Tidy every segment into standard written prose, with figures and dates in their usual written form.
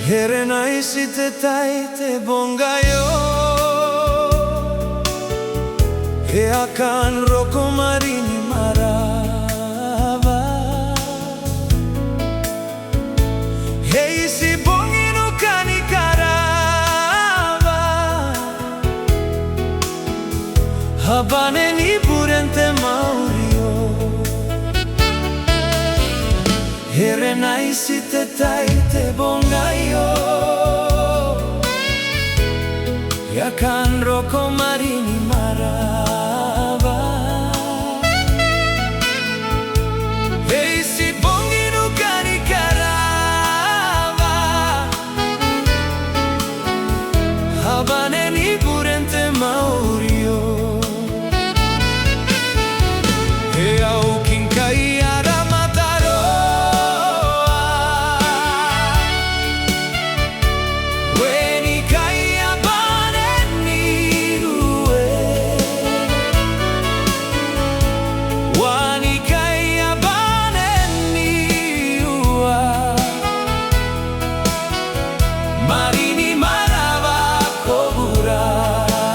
Here naisite taite bongayo He akan roko marini marava He isi bongino kani karava Habane ni burente maurio Here naisite taite bongayo Yakan roko marini marava Hey si bongino kani karava Habane ni burente maurio Hey au kinkai Marini marava koburake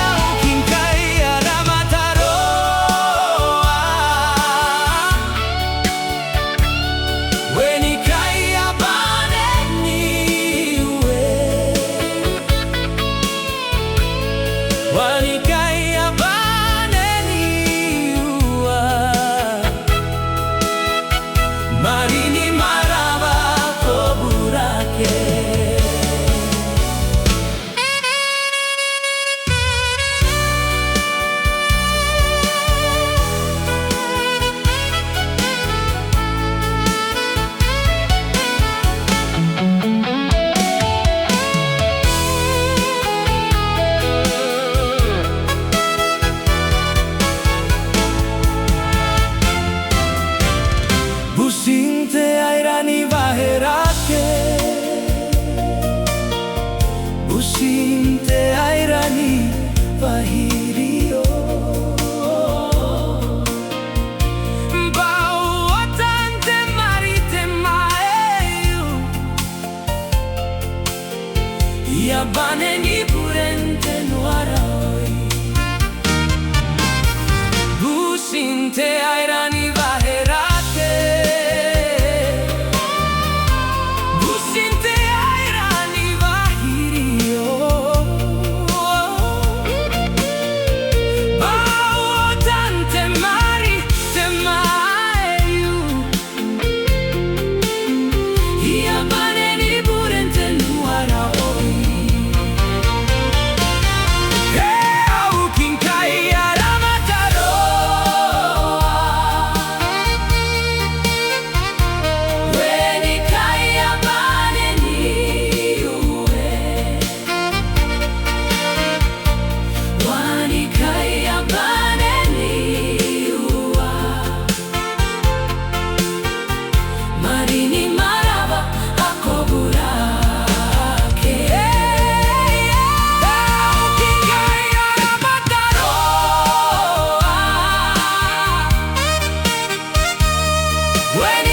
au kinkai aramataroa Weni kai abaneni ue Wani kai abaneni ua Marini marava koburake Businte airani vaherake Businte airani vahirio Bau otante marite maeyu Yabane ni burente nuaroi Businte airani vaherake Marini marava koburake au kinkai aramataroa Weni